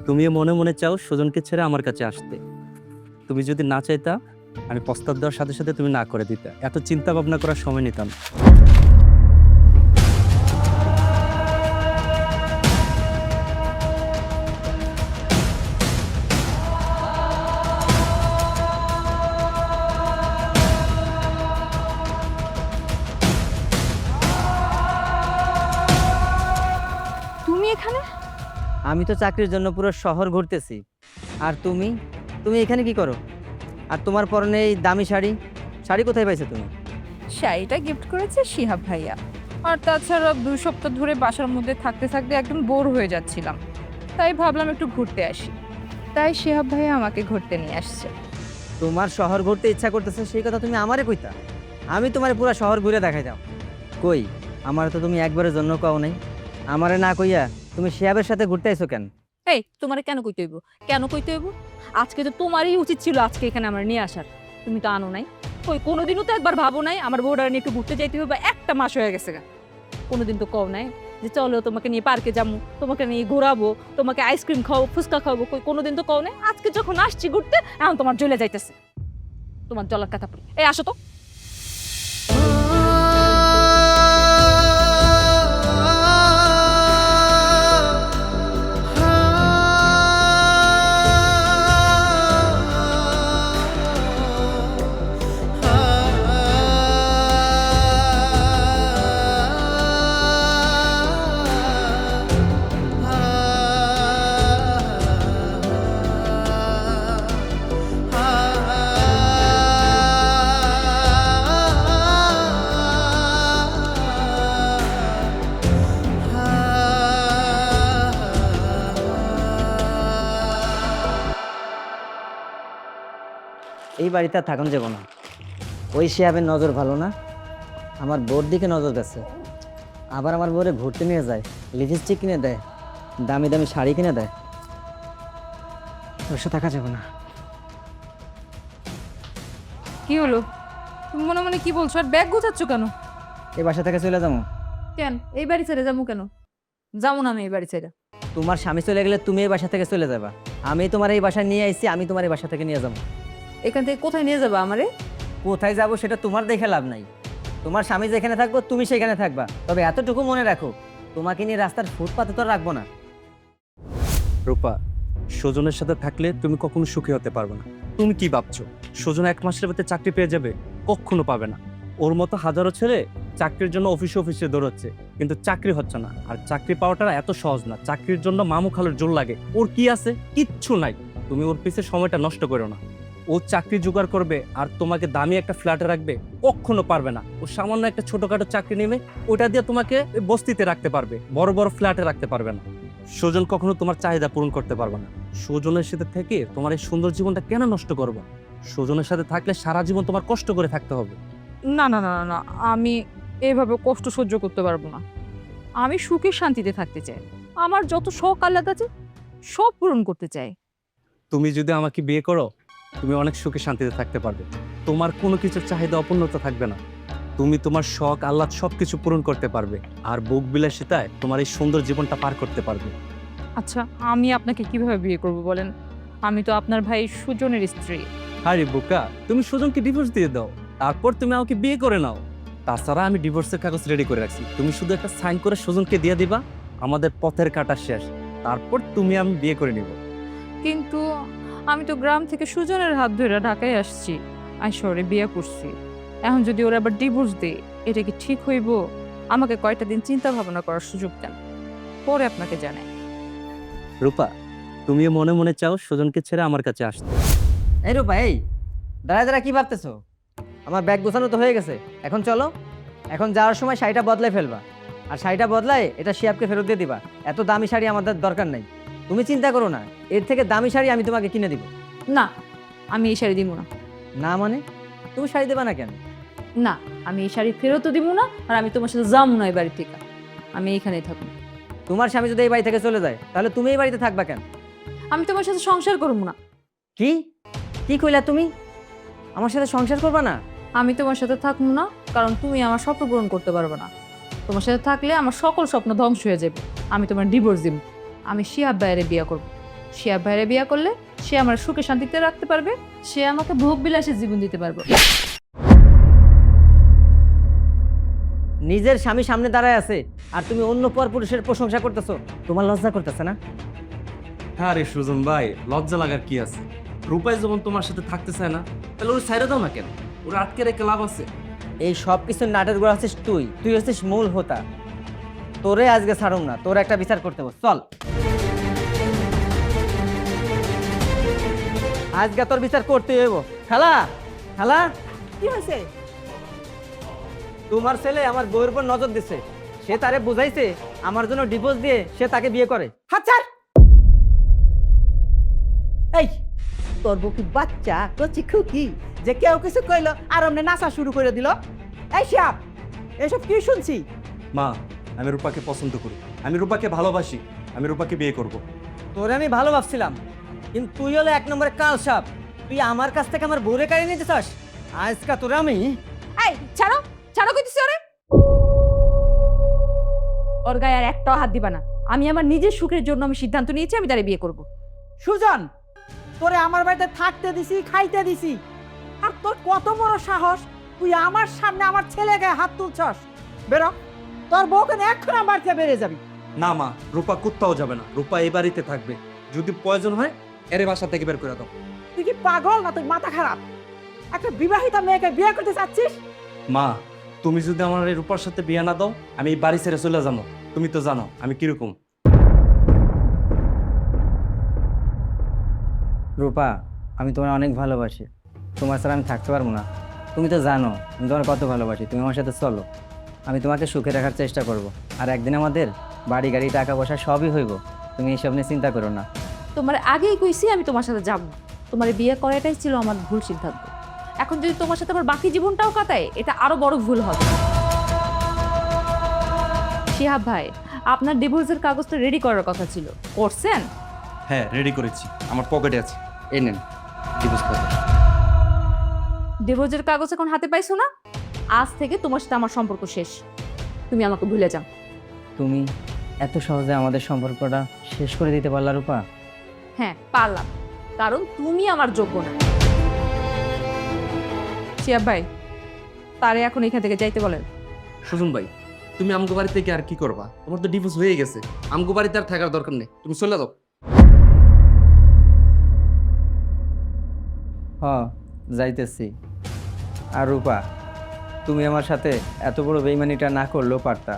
তুমিও মনে মনে চাও সজনকে ছেড়ে আমার কাছে আসতে। তুমি যদি না চাইতা, আমি প্রস্তাব দেওয়ার সাথে সাথে তুমি না করে দিতে। এত চিন্তা ভাবনা করার সময় নিতাম। তুমি এখানে? আমি তো চাকরির জন্য পুরো শহর ঘুরতেছি। আর তুমি তুমি এখানে কি করো? আর তোমার পরনে এই দামি শাড়ি, শাড়ি কোথায় পাইছো তুমি? শাড়িটা গিফট করেছে শিহাব ভাইয়া। আর তাছাড়া 2 সপ্তাহ ধরে বাসার মধ্যে থাকতে থাকতে একদম বোর হয়ে যাচ্ছিলাম, তাই ভাবলাম একটু ঘুরতে আসি। তাই শিহাব ভাইয়া আমাকে ঘুরতে নিয়ে আসছে। তোমার শহর ঘুরতে ইচ্ছা করতেছে, সেই কথা তুমি আমারে কইতা। আমি তোমার পুরো শহর ঘুরে দেখাই দাও। কই, আমার তো তুমি একবারের জন্য কও নাই। আমারে না কইয়া তুমি শিহাবের সাথে ঘুরতে আইছো কেন? এই, তোমারে কেন কইতে হইব? কেন কইতে হইব? আজকে তো তোমারই উচিত ছিল আজকে এখানে আমার নিয়ে আসার। তুমি তো আনো নাই। ওই কোনোদিনও তো একবার ভাবো নাই আমার বউটা নিয়ে একটু ঘুরতে যাইতে হবে? 1 মাস হয়ে গেছে গা। কোনোদিন তো কও নাই যে চলো তোমাকে নিয়ে পার্কে যাবো, তোমাকে নিয়ে ঘোরাবো, তোমাকে আইসক্রিম খাওয়াবো, ফুচকা খাওয়াবো। কোনোদিন তো কও নাই। আজকে যখন আসছি ঘুরতে, এখন তোমার জ্বলে যাইতেছে। তোমার জলার কথা পড়ি। এই আসো তো। এই বাড়িতে আর থাকুন যাব না। ওই শিহাবের নজর ভালো না, আমার বোর দিকে নজর গেছে। আবার আমার বোরে ঘুরতে নিয়ে যায়, লিপস্টিক কিনে দেয়, দামি দামি শাড়ি কিনে দেয়। ওর সাথে থাকা যাবে না। কি হলো? তুমি মনে মনে কি বলছো? আর ব্যাগ গোছাচ্ছ কেন? এই বাসা থেকে চলে যাবো। কেন এই বাড়ি ছেড়ে যাবো? কেন যাবো না আমি এই বাড়ি ছেড়ে? তোমার স্বামী চলে গেলে তুমি এই বাসা থেকে চলে যাবা। আমি তোমার এই বাসায় নিয়ে আইছি, আমি তোমার এই বাসা থেকে নিয়ে যাবো। এখান থেকে কোথায় নিয়ে যাবো আমারে? কোথায় যাবো সেটা তোমার দেখে লাভ নাই। তোমার স্বামী যেখানে থাকবো তুমি সেখানে থাকবা। তবে এতটুকু মনে রাখো, তোমাকে নিয়ে রাস্তার ফুটপাতে তো রাখবো না। রূপা, সজনের সাথে থাকলে তুমি কখনো সুখী হতে পারবে না। তুমি কি ভাবছো সজন 1 মাসের মধ্যে চাকরি পেয়ে যাবে? কখনো পাবে না। ওর মতো হাজারো ছেলে চাকরির জন্য অফিসে অফিসে দৌড়চ্ছে, কিন্তু চাকরি হচ্ছে না। আর চাকরি পাওয়াটা এত সহজ না। চাকরির জন্য মামু খালুর জোর লাগে। ওর কি আছে? কিচ্ছু নাই। তুমি ওর পিছে সময়টা নষ্ট করো না। ও চাকরি জোগাড় করবে আর তোমাকে দামি একটা ফ্ল্যাটে রাখবে, কখনো পারবে না। ও সামান্য একটা ছোটখাটো চাকরি নেবে, ওটা দিয়ে তোমাকে ওই বস্তিতে রাখতে পারবে, বড় বড় ফ্ল্যাটে রাখতে পারবে না। সুজন কখনো তোমার চাহিদা পূরণ করতে পারবে না। সুজনের সাথে থেকে তোমার এই সুন্দর জীবনটা কেন নষ্ট করবো? সুজনের সাথে থাকলে সারা জীবন তোমার কষ্ট করে থাকতে হবে। না না না না না, আমি এইভাবে কষ্ট সহ্য করতে পারবো না। আমি সুখে শান্তিতে থাকতে চাই। আমার যত শখ আহ্লাদ আছে সব পূরণ করতে চাই। তুমি যদি আমাকে বিয়ে করো, তুমি অনেক সুখে শান্তিতে থাকতে পারবে। তোমার কোনো কিছুর চাহিদা অপূর্ণতা থাকবে না। তুমি তোমার শখ আহ্লাদ সবকিছু পূরণ করতে পারবে, আর বুক বিলাসিতায় তোমার এই সুন্দর জীবনটা পার করতে পারবে। আচ্ছা, আমি আপনাকে কিভাবে বিয়ে করব বলেন? আমি তো আপনার ভাই সুজনের স্ত্রী। আরে বোকা, তুমি সুজনকে ডিভোর্স দিয়ে দাও, তারপর তুমি আমাকে বিয়ে করে নাও। তাছাড়া আমি ডিভোর্সের কাগজ রেডি করে রাখছি, তুমি শুধু একটা সাইন করে সুজনকে দিয়ে দিবা, আমাদের পথের কাটা শেষ। তারপর তুমি আমি বিয়ে করে নিব। কিন্তু আমি তো গ্রাম থেকে সুজনের হাত ধরে ঢাকায় আসছি, শহরে বিয়ে করছি। এখন যদি ওরা আবার ডিভোর্স দেয়, এটা কি ঠিক হইব? আমাকে কয়টা দিন চিন্তা ভাবনা করার সুযোগ দেন, পরে আপনাকে জানাই। রূপা, তুমিও মনে মনে চাও সুজনকে ছেড়ে আমার কাছে আসতে। এই রূপা, এই দাঁড়া দাঁড়া কি ভাবতেছো? আমার ব্যাগ গোছানো তো হয়ে গেছে, এখন চলো। এখন যাওয়ার সময় শাড়িটা বদলাই ফেলবা, আর শাড়িটা বদলায় এটা শিয়াবকে ফেরত দিয়ে দিবা। এত দামি শাড়ি আমাদের দরকার নাই। তুমি চিন্তা করো না, এর থেকে দামি শাড়ি আমি তোমাকে কিনে দিব। না, আমি এই শাড়ি দিব না। না মানে? তুমি শাড়ি দেবা না কেন? না, আমি এই শাড়ি ফেরতও দিব না, আর আমি তোমার সাথে যাবো না এই বাড়ি থেকে। আমি এইখানেই থাকবো। তোমার স্বামী যদি এই বাড়ি থেকে চলে যায়, তাহলে তুমি এই বাড়িতে থাকবা কেন? আমি তোমার সাথে সংসার করবো না। কি কি কইলা তুমি? আমার সাথে সংসার করবা না? আমি তোমার সাথে থাকবো না, কারণ তুমি আমার স্বপ্ন পূরণ করতে পারবে না। তোমার সাথে থাকলে আমার সকল স্বপ্ন ধ্বংস হয়ে যাবে। আমি তোমার ডিভোর্স দিব। আমি শিহাব ভাইয়েরে বিয়ে করব। শিহাব ভাইয়েরে বিয়ে করলে সে আমার সুখে শান্তিতে রাখতে পারবে, সে আমাকে ভোগ বিলাসের জীবন দিতে পারবে। নিজের স্বামী সামনে দাঁড়ায় আছে আর তুমি অন্য পর পুরুষের প্রশংসা করতেছো, তোমার লজ্জা করতেছে না? হ্যাঁ রে সুজন ভাই, লজ্জা লাগার কি আছে? রূপাই যখন তোমার সাথে থাকতে চায় না, তাহলে ওর ছাইড়া দাও না কেন? ওর আটকে রেখে লাভ আছে? এই সব কিছুর নাটের গোড়া হচ্ছিস তুই। তুই হচ্ছিস মূল হোতা। তোরে আজকে ছাড়ুম না, তোর একটা বিচার করতে হবে। চল, আজকে তোর বিচার করতে হইব। খালা, খালা, কি হয়েছে? তোমার ছেলে আমার বউয়ের উপর নজর দিছে। সে তারে বুঝাইছে আমার জন্য ডিভোর্স দিয়ে সে তাকে বিয়ে করে। হাজার এই তোর বউ কি বাচ্চা কচি খুকি যে কেউ কিছু কইলো আর অমনে নাচা শুরু করে দিল? এই শিয়াব, এসব কি শুনছি? মা, আমি রূপাকে পছন্দ করি, আমি রূপাকে ভালোবাসি, আমি রূপাকে বিয়ে করব। তোরে আমি ভালো ভাবছিলাম, কিন্তু তুই হলো এক নম্বরে কাল সাপ। তুই আমার কাছ থেকে আমার বউরে কাড়িয়ে নিতে চাস? আজকা তোরে আমি এই ছাড়ো, ছাড়ো কইতেছি ওরে। ওর গায়ে আর একটাও হাত দিবা না। আমি আমার নিজের সুখের জন্য আমি সিদ্ধান্ত নিয়েছি, আমি তারে বিয়ে করব। সুজন, তোরে আমার বাড়িতে থাকতে দিছি, খাইতে দিছি, আর তোর কত বড় সাহস তুই আমার সামনে আমার ছেলে গায়ে হাত তুলছস? বেরো, তোর বউকে এখন আমার বাড়িতে বেরিয়ে যাবি। না মা, রূপা কোথাও যাবে না, রূপা এই বাড়িতে থাকবে। যদি প্রয়োজন হয় এর বাসা থেকে বের করে দাও। তুই কি পাগল না? তুই মাথা খারাপ? একটা বিবাহিতা মেয়েকে বিয়ে করতে চাচ্ছিস? মা, তুমি যদি আমার এই রূপার সাথে বিয়ে না দাও, আমি এই বাড়ি ছেড়ে চলে যাবো। তুমি তো জানো আমি কিরকম। রূপা, আমি তোমার অনেক ভালোবাসি। তোমার ছাড়া আমি থাকতে পারবো না। তুমি তো জানো আমি তোমার কত ভালোবাসি। তুমি আমার সাথে চলো, আমি তোমাকে সুখে রাখার চেষ্টা করব। আর একদিন আমাদের বাড়ি গাড়ি টাকা পয়সা সবই হইব। তুমি এসব নিয়ে চিন্তা করো না। তোমার আগেই কইছি আমি তোমার সাথে যাব না। তোমার বিয়ে করাটাই ছিল আমার ভুল সিদ্ধান্ত। এখন যদি তোমার সাথে আমার বাকি জীবনটাও কাটায়, এটা আরো বড় ভুল হবে। শিহাব ভাই, আপনার ডিভোর্সের কাগজটা রেডি করার কথা ছিল, করছেন? হ্যাঁ, রেডি করেছি, আমার পকেটে আছে। এই নেন ডিভোর্স পেপার। ডিভোর্সের কাগজ এখন হাতে পাইছো না? আজ থেকে তোমার সাথে আমার সম্পর্ক শেষ। তুমি আমাকে ভুলে যাও। তুমি এত সহজে আমাদের সম্পর্কটা শেষ করে দিতে পারলা রূপা? হ্যাঁ পারলাম, কারণ তুমি আমার যোগ্য না। শিহাব ভাই, তারে এখন এখান থেকে যাইতে বলেন। সুজন ভাই, তুমি আমগো বাড়ি থেকে আর কি করবা? তোমার তো ডিভোর্স হয়ে গেছে, আমগো বাড়িতে আর থাকার দরকার নেই, তুমি চলে যাও। হ, যাইতেছি। আর রূপা, তুমি আমার সাথে এত বড় বেইমানিটা না করলেও পারতা।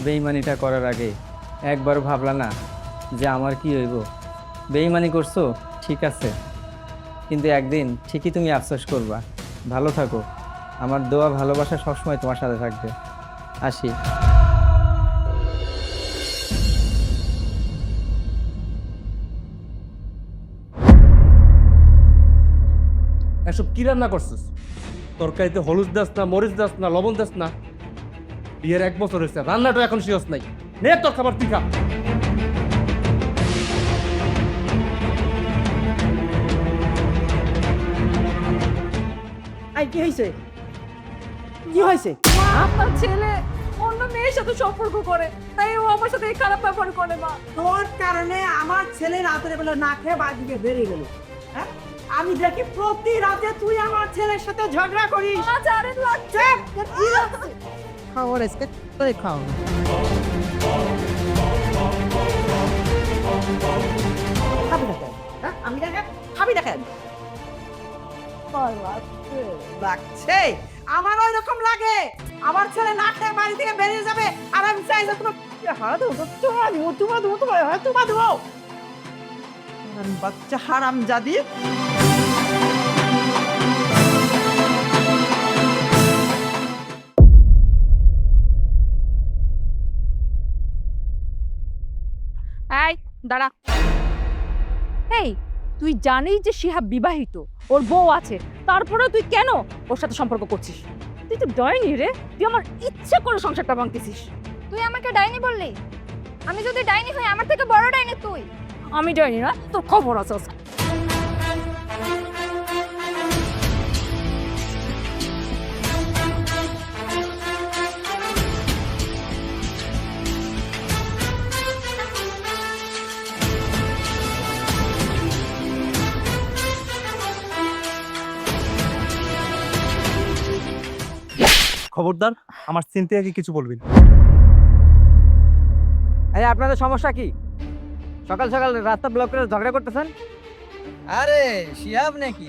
বেইমানিটা করার আগে একবারও ভাবলা না যে আমার কি হইব? বেইমানি করছো ঠিক আছে, কিন্তু একদিন ঠিকই তুমি আফসোস করবা। ভালো থাকো, আমার দোয়া ভালোবাসা সবসময় তোমার সাথে থাকবে। আসি। এসব কি রান্না করছিস? তরকারিতে হলুদ দাস না, মরিচ দাস না, লবণ দাস না। বিয়ের 1 বছর হয়েছে, রান্নাটা এখন শিওস নাই। নে তোর খাবার তুই খা। আই কি হয়েছে? কি হয়েছে? আপনার ছেলে অন্য মেয়ের সাথে সম্পর্ক করে, তাই ও আমার সাথে এই খারাপ ব্যবহার করে মা। তোর কারণে আমার ছেলে রাতের বেলা না খেয়ে বাড়ি থেকে বেরিয়ে গেল। হ্যাঁ, আমি দেখি প্রতি রাতে তুই আমার ছেলের সাথে ঝগড়া করিস। মা জানেন লাগছে। খাওয়ার আজকে তোরে খাও। খাবি না কেন? হ্যাঁ, আমি দেখেন খাবি না কেন? লাগছে, আমার ওই রকম লাগে। আমার ছেলে না খেয়ে বাড়ি থেকে বেরিয়ে যাবে আর আমি চাই যে তোমার বাচ্চা হারাম জাদি। এই দাঁড়া। এই তুই জানিস যে শিহাব বিবাহিত, ওর বউ আছে, তারপরেও তুই কেন ওর সাথে সম্পর্ক করছিস? তুই তো ডাইনি রে, তুই আমার ইচ্ছে করে সংসারটা ভাঙতেছিস। তুই আমাকে ডাইনি বললি? আমি যদি ডাইনি হই, আমার থেকে বড় ডাইনি তুই। আমি ডাইনি না, তোর খবর আছে আজকে। খবরদার, আমার সিনথিয়াকে কিছু বলবি না। আরে আপনাদের সমস্যা কি? সকাল সকাল রাস্তা ব্লক করে ঝগড়া করতেছেন? আরে শিহাব নাকি?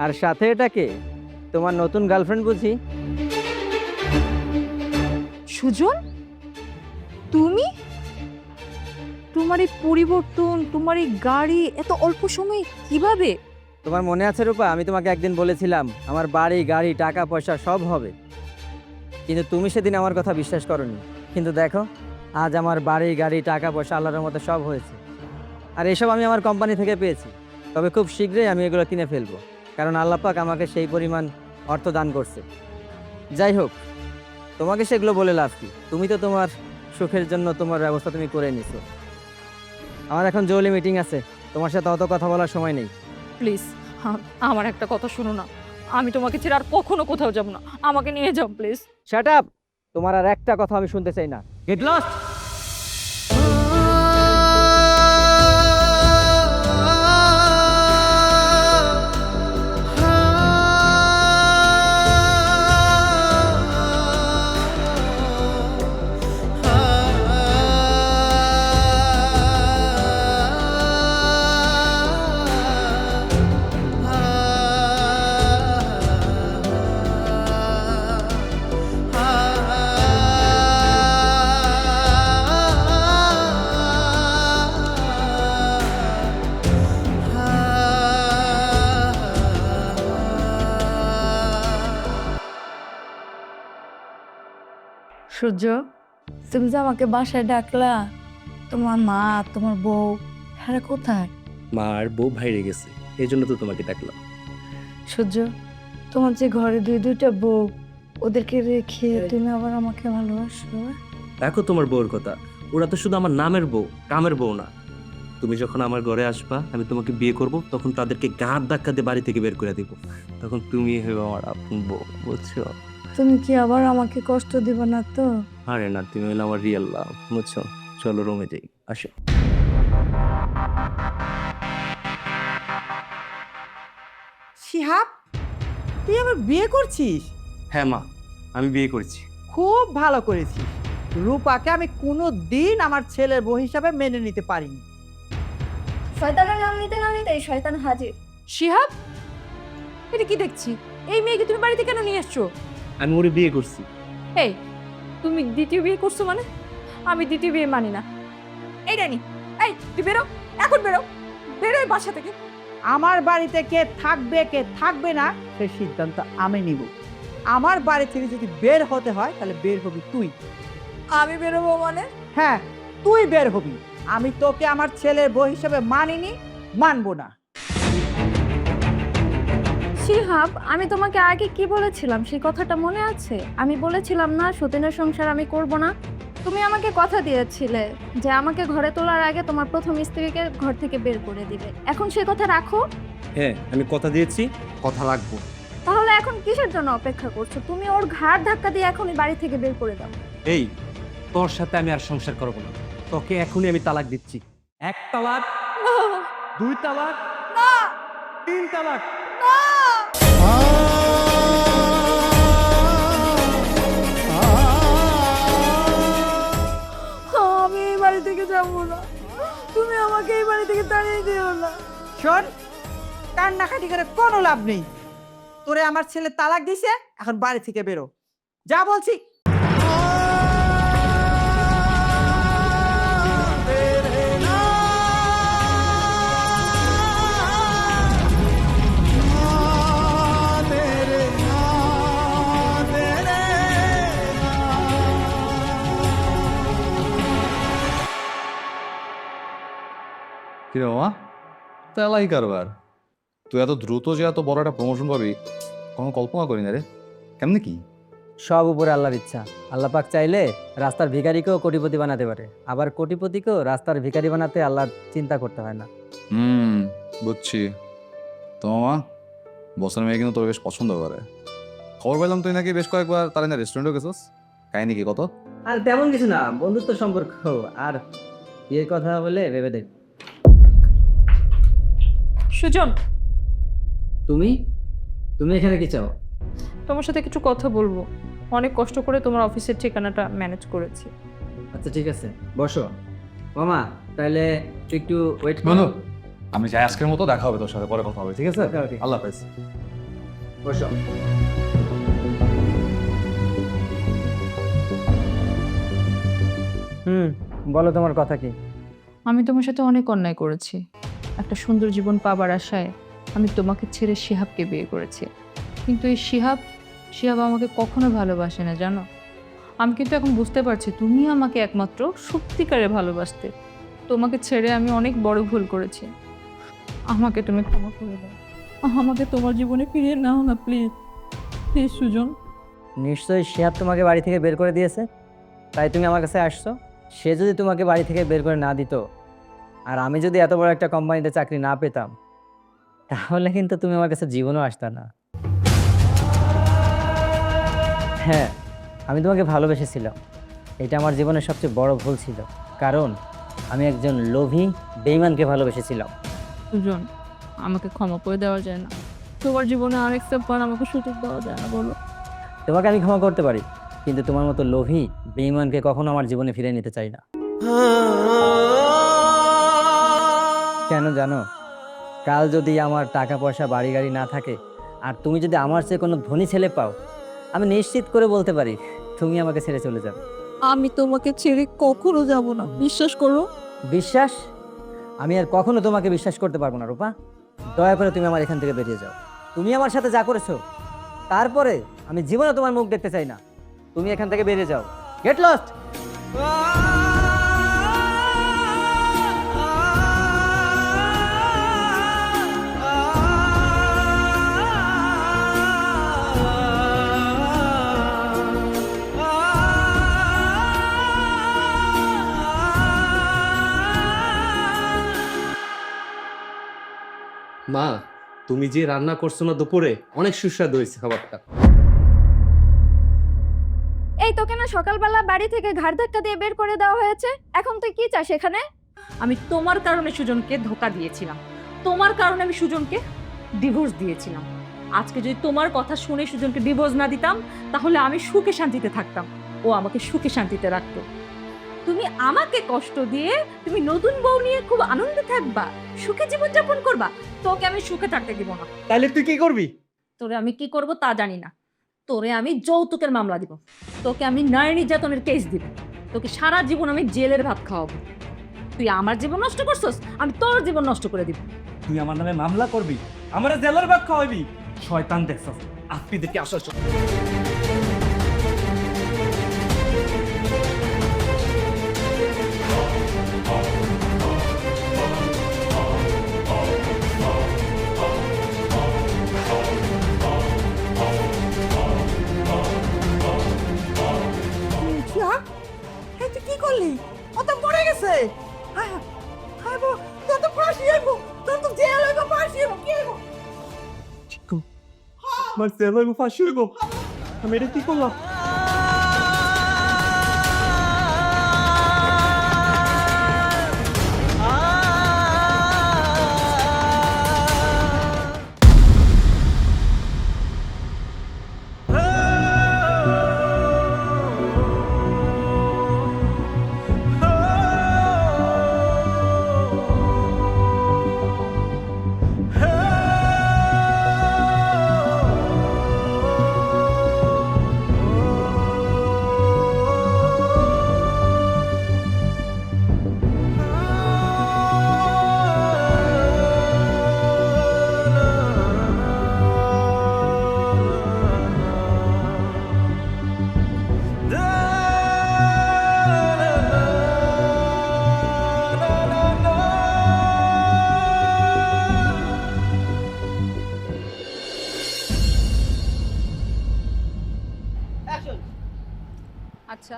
আর সাথে এটা কে? তোমার নতুন গার্লফ্রেন্ড বুঝি? সুজন, তুমি? তোমার এই পরিবর্তন, তোমার এই গাড়ি এত অল্প সময়ে কিভাবে? তোমার মনে আছে রূপা, আমি তোমাকে একদিন বলেছিলাম আমার বাড়ি গাড়ি টাকা পয়সা সব হবে, কিন্তু তুমি সেদিন আমার কথা বিশ্বাস করোনি। কিন্তু দেখো, আজ আমার বাড়ি গাড়ি টাকা পয়সা আল্লাহর মতো সব হয়েছে। আর এসব আমি আমার কোম্পানি থেকে পেয়েছি, তবে খুব শীঘ্রই আমি এগুলো কিনে ফেলবো, কারণ আল্লাহ পাক আমাকে সেই পরিমাণ অর্থ দান করছে। যাই হোক, তোমাকে সেগুলো বলে লাভ কি? তুমি তো তোমার সুখের জন্য তোমার ব্যবস্থা তুমি করে নিছো। আমার এখন জরুরি মিটিং আছে, তোমার সাথে অত কথা বলার সময় নেই। প্লিজ আমার একটা কথা শোনো না, আমি তোমাকে ছেড়ে আর কখনো কোথাও যাব না, আমাকে নিয়ে যাও প্লিজ। Shut up! তোমার আর একটা কথা আমি শুনতে চাই না। Get lost! সূর্য, তুমি যে আমাকে বাসায় ডাকলা, তোমার মা তোমার বউ হ্যাঁ কোথায়? মা আর বউ বাইরে গেছে, এই জন্য তো তোমাকে ডাকলাম। সূর্য, তোমার যে ঘরে দুইটা বউ, ওদেরকে রেখে তুমি আবার আমাকে ভালোবাসো? দেখো তোমার বউর কথা, ওরা তো শুধু আমার নামের বউ, কামের বউ না। তুমি যখন আমার ঘরে আসবা, আমি তোমাকে বিয়ে করব, তখন তাদেরকে গাঁট ধাক্কা দিয়ে বাড়ি থেকে বের করে দিব। তখন তুমি হবে আমার আপন বউ, বুঝছো? তুমি কি আবার আমাকে কষ্ট দিবে না তো? আরে না, তুমি হলে আমার রিয়েল লাভ, বুঝছো? চলো রুমে যাই, আসো। শিহাব, তুই আমার বিয়ে করছিস? হ্যাঁ মা, আমি বিয়ে করেছি। খুব ভালো করেছিস। রূপাকে আমি কোনো দিন আমার ছেলের বউ হিসাবে মেনে নিতে পারিনি। শয়তানের নাম নিতে না নিতে শয়তান হাজির। শিহাব, এটা কি দেখছি? এই মেয়েকে তুমি বাড়িতে কেন নিয়ে এসছো? আমি ওরে বিয়ে করছি। এই তুমি দ্বিতীয় বিয়ে করছো মানে? আমি দ্বিতীয় বিয়ে মানি না। এই রানী, এই তুই বেরো, এখন বেরো, বেরো এই বাসা থেকে। আমার বাড়িতে কে থাকবে না সে সিদ্ধান্ত আমি নিব। আমার বাড়ি থেকে যদি বের হতে হয় তাহলে বের হবি তুই। আমি বেরোবো মানে? হ্যাঁ, তুই বের হবি। আমি তোকে আমার ছেলের বউ হিসেবে মানিনি, মানবো না। শিহাব, আমি তোমাকে আগে কি বলেছিলাম সেই কথাটা মনে আছে? আমি বলেছিলাম না সতীনের সংসার আমি করব না। তুমি আমাকে কথা দিয়েছিলে যে আমাকে ঘরে তোলার আগে তোমার প্রথম স্ত্রীকে ঘর থেকে বের করে দিবে। এখন সে কথা রাখো? হ্যাঁ, আমি কথা দিয়েছি, কথা রাখবো। তাহলে এখন কিসের জন্য অপেক্ষা করছো? তুমি ওর ঘাড় ধাক্কা দিয়ে এখনই বাড়ি থেকে বের করে দাও। এই, তোর সাথে আমি আর সংসার করবো না। তোকে এখনই আমি তালাক দিচ্ছি। 1 তালাক, 2 তালাক, 3 তালাক। আমি এই বাড়ি থেকে যাবো না, তুমি আমাকে এই বাড়ি থেকে তাড়িয়ে দিও না। শোন, কান্নাকাটি করে কোনো লাভ নেই। তোরে আমার ছেলে তালাক দিছে, এখন বাড়ি থেকে বেরো, যা বলছি। কিরে মামা, তেলাই কারবার। তুই এত দ্রুত যে এত বড় একটা প্রমোশন পাবি কোনো কল্পনা করি না রে। কেমনে কি? সব উপরে আল্লাহর ইচ্ছা। আল্লাহ পাক চাইলে রাস্তার ভিখারিকেও কোটিপতি বানাতে পারে, আবার কোটিপতিকেও রাস্তার ভিখারি বানাতে আল্লাহর চিন্তা করতে হয় না। বুঝছি। তো মামা, বসের মেয়ে কিন্তু তোর বেশ পছন্দ করে। খবর পেলাম তুই নাকি বেশ কয়েকবার তার না রেস্টুরেন্টও গেছিস। কাহিনী কি কত? আর তেমন কিছু না, বন্ধুত্ব সম্পর্ক। আর বিয়ের কথা বলে ভেবে দেখ। সুজন, তুমি তুমি এখানে কি চাও? তোমার সাথে কিছু কথা বলবো। অনেক কষ্ট করে তোমার অফিসের ঠিকানাটা ম্যানেজ করেছি। আচ্ছা ঠিক আছে, বসো। মামা তাহলে তুই একটু ওয়েট বন্ধু, আমি যাই, আজকের মতো দেখা হবে তোর সাথে, পরে কথা হবে, ঠিক আছে? Okay, okay. আল্লাহ হাফেজ। বসো। বলো তোমার কথা কি? আমি তোমার সাথে অনেক অন্যায় করেছি। একটা সুন্দর জীবন পাবার আশায় আমি তোমাকে ছেড়ে শিহাবকে বিয়ে করেছি। কিন্তু এই শিহাব আমাকে কখনো ভালোবাসে না, জানো? আমি কিন্তু এখন বুঝতে পারছি তুমি আমাকে একমাত্র সত্যিকারে ভালোবাসতে। তোমাকে ছেড়ে আমি অনেক বড় ভুল করেছি। আমাকে তুমি ক্ষমা করে দাও, আমাকে তোমার জীবনে ফিরিয়ে নাও না প্লিজ, প্লিজ সুজন। নিশ্চয়ই শিহাব তোমাকে বাড়ি থেকে বের করে দিয়েছে, তাই তুমি আমার কাছে আসছো। সে যদি তোমাকে বাড়ি থেকে বের করে না দিত, আর আমি যদি এত বড় একটা কোম্পানিতে চাকরি না পেতাম, তাহলে কিন্তু তুমি আমার কাছে জীবনও আসতা না। হ্যাঁ, আমি তোমাকে ভালোবেসেছিলাম। এটা আমার জীবনের সবচেয়ে বড় ভুল ছিল, কারণ আমি একজন লোভী বেঈমানকে ভালোবেসেছিলাম। সুজন, আমাকে ক্ষমা করে দেওয়া যায় না? তোমার জীবনে আরেক স্টেপ আমাকে সুযোগ দেওয়া যায় না, বলো? তোমাকে আমি ক্ষমা করতে পারি, কিন্তু তোমার মতো লোভী বেঈমানকে কখনো আমার জীবনে ফিরে নিতে চাই না। কেন জানো? কাল যদি আমার টাকা পয়সা বাড়ি গাড়ি না থাকে, আর তুমি যদি আমার চেয়ে কোনো ধনী ছেলে পাও, আমি নিশ্চিত করে বলতে পারি তুমি আমাকে ছেড়ে চলে যাবে। আমি তোমাকে ছেড়ে কখনো যাব না, বিশ্বাস করো। বিশ্বাস? আমি আর কখনো তোমাকে বিশ্বাস করতে পারবো না রূপা। দয়া করে তুমি আমার এখান থেকে বেরিয়ে যাও। তুমি আমার সাথে যা করেছো, তারপরে আমি জীবনে তোমার মুখ দেখতে চাই না। তুমি এখান থেকে বেরিয়ে যাও। Get lost. মা, তুমি যে রান্না করছো না দুপুরে, অনেক সুস্বাদু হয়েছে খাবারটা। এই তোকে না সকালবেলা বাড়ি থেকে ঘাড় ধাক্কা দিয়ে বের করে দেওয়া হয়েছে, এখন তুই কি চাস এখানে? আমি তোমার কারণে সুজনকে ধোকা দিয়েছিলাম, তোমার কারণে আমি সুজনকে ডিভোর্স দিয়েছিলাম। আজকে যদি তোমার কথা শুনে সুজনকে ডিভোর্স না দিতাম, তাহলে আমি সুখে শান্তিতে থাকতাম, ও আমাকে সুখে শান্তিতে রাখতো। তুমি আমাকে কষ্ট দিয়ে তুমি নতুন বউ নিয়ে খুব আনন্দে থাকবা, সুখে জীবনযাপন করবা, তোকে আমি সুখে থাকতে দিব না। তাহলে তুই কি করবি? তোরে আমি কি করব তা জানি না, তোরে আমি যৌতুকের মামলা দিব, তোকে আমি নারী নির্যাতনের কেস দিব, তোকে সারা জীবন আমি জেলের ভাত খাওয়াবো। তুই আমার জীবন নষ্ট করছস, আমি তোর জীবন নষ্ট করে দিব। তুই আমার নামে মামলা করবি, আমার জেলার ভাত খাওয়াবি? শয়তান দেখছস, আত্মীয়দেরকে আসার তুই কি করলি? ও তো পড়ে গেছে। হায় হায় বো, তোর তো ফাঁসি হইব, তোর তো জেল হইব, ফাঁসি হইব, কি হইব? আমার জেলার ফাঁসি হইব। আমি এটা কি করলাম? আচ্ছা,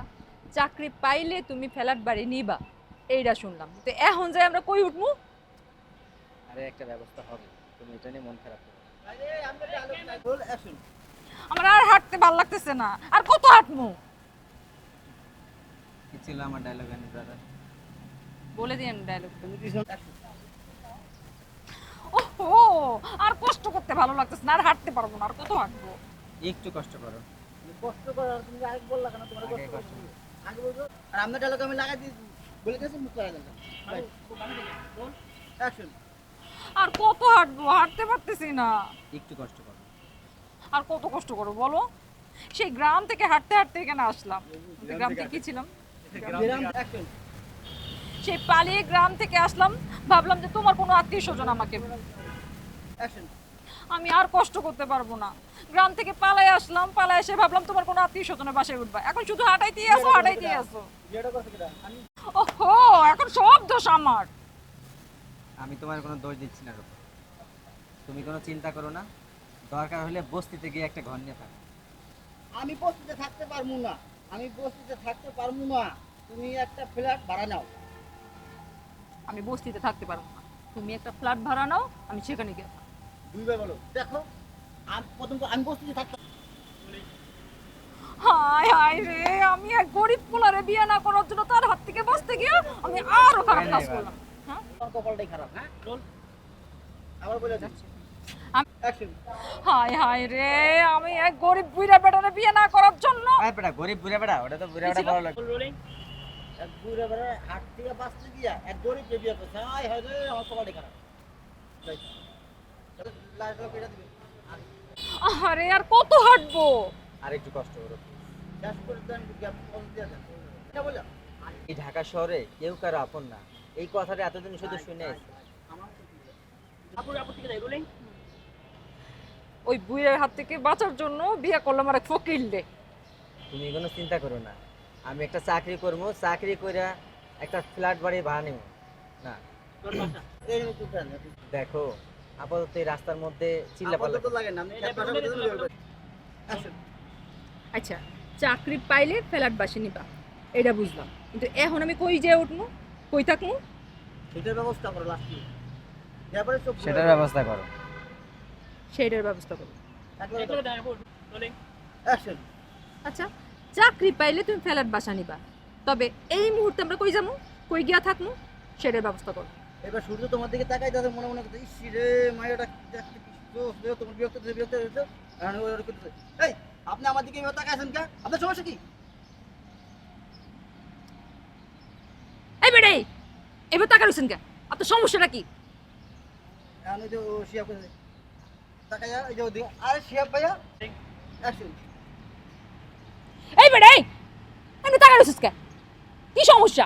চাকরি পাইলে তুমি ফ্ল্যাট বাড়ি নিবা, এইটা শুনলাম। তো এখন যাই আমরা কই উঠবো? আরে একটা ব্যবস্থা হবে, তুমি এটা নিয়ে মন খারাপ করো না। আমার আর হাঁটতে ভালো লাগতেছে না, আর কত হাঁটবো? কি ছিল আমার ডায়লগ গানের ব্রাদার? বলে দিন ডায়লগ। ওহো, আর কষ্ট করতে ভালো লাগতেছে না, আর হাঁটতে পারবো না, আর কত হাঁটবো? একটু কষ্ট করো। কষ্ট করার তুমি আগে বললা কেন? তোমার আগে কষ্ট করো। আগে বলছো, আর আমরা ডায়লগ আমি লাগাই দিই, বলে দিয়েছি মুখ লাগাই দিলাম। অ্যাকশন। আর কত হাঁটবো? হাঁটতে পারতেছি না। একটু কষ্ট করো। আর কত কষ্ট করবো বলো? সেই গ্রাম থেকে হাঁটতে হাঁটতে এখানে আসলাম। গ্রাম থেকে কি ছিলাম? অ্যাকশন। সেই পালিয়ে গ্রাম থেকে আসলাম, ভাবলাম যে তোমার কোনো আত্মীয় স্বজন আমাকে। অ্যাকশন। আমি আর কষ্ট করতে পারবো না। গ্রাম থেকে পালাই আসলাম, পালাই এসে ভাবলাম তোমার কোনো আত্মীয় স্বজনের বাসায় উঠবা। এখন শুধু হাঁটাইতেই আসো, হাঁটাইতেই আসো। ওহো, এখন সব দোষ আমার। আমি তোমার কোনো দোষ দিচ্ছি না রূপা। তুমি কোনো চিন্তা করো না, দরকার হলে বস্তিতে গিয়ে একটা ঘর নিয়ে থাকো। আমি বস্তিতে থাকতে পারবো না, আমি বস্তিতে থাকতে পারবো না। তুমি একটা ফ্ল্যাট ভাড়া নাও। আমি বস্তিতে থাকতে পারবো না, তুমি একটা ফ্ল্যাট ভাড়া নাও, আমি সেখানে গিয়ে থাকবো। দুইবার বলো। দেখো, আমি বস্তিতে থাকতে। হায় হায় রে, আমি এক গরিব পোলারে বিয়ে না করার জন্য তার হাত থেকে বাঁচতে গিয়ে আমি আরো খারাপ কাজ করলাম। হ্যাঁ, তোমার কপালটাই খারাপ। হ্যাঁ, রোল। আবার বলে যাচ্ছি। আম- অ্যাকশন। হায় হায় রে, আমি এক গরিব বুড়া বেটারে বিয়ে না করার জন্য। আরে বেটা, গরিব বুড়া বেটা, ওটা তো বুড়া বেটা ভালো লাগে। রোলিং। এক বুড়া বেড়া হাট থেকে বাঁচতে গিয়া এক গরিব বিয়ে করছে। হায় হায় রে, আমার কপালটাই খারাপ। লাস্ট লোক এটা দিবে। আরে আর কত হাঁটবো? আর একটু কষ্ট করো। শেষ করে দেন, গ্যাপ কম দিয়ে দেন। এটা বললাম। এই ঢাকা শহরে কেউ কারো আপন না, এই কথাটা এতদিন শুধু শুনে এসেছি। আপু ঠিক আছে, রোলিং। ওই বুড়ার হাত থেকে বাঁচার জন্য বিয়ে করলাম আর এক ফকিরলে। তুমি কোনো চিন্তা করো না, আমি একটা চাকরি করবো, চাকরি করে একটা ফ্ল্যাট বাড়ি ভাড়া নেব। না এই নতুন ফ্যান। দেখো, আপাতত এই রাস্তার মধ্যে চিল্লাপাল্লা আপাতত লাগে না, আমি এক কথা বলে দিলাম। অ্যাকশন। আচ্ছা, চাকরি পাইলে ফ্ল্যাট বাসে নিবা, এটা বুঝলাম, কিন্তু এখন আমি কই যেয়ে উঠবো, কই থাকবো? সেটার ব্যবস্থা করো লাস্টে। এবারে সব সেটার ব্যবস্থা করো। সেইটার ব্যবস্থা করো। অ্যাকশন। আচ্ছা, চাকরি পাইলে তুমি ফ্ল্যাট বাসা নিবা, তবে এই মুহূর্তে আমরা কই যাবো, কই গিয়া থাকবো, সেটার ব্যবস্থা করো। এবার সূর্য তোমার দিকে তাকাই, তাদের মনে মনে করতে, ইস রে মাইয়াটা দেখতে কি সুন্দর, তোমার বিরক্ত হয়েছে। এই, আপনি আমার দিকে এভাবে তাকাইছেন কে? আপনার সমস্যা কি? এই বেড়ে, এবার টাকা রয়েছেন কে? আপনার সমস্যাটা কি? আমি যে শিয়াব করে তাকাইয়া, এই যে ওদিকে। আরে শিয়াব ভাইয়া। অ্যাকশন। এই বেটা এই এমনি টাকা রয়েছিস কে? কি সমস্যা?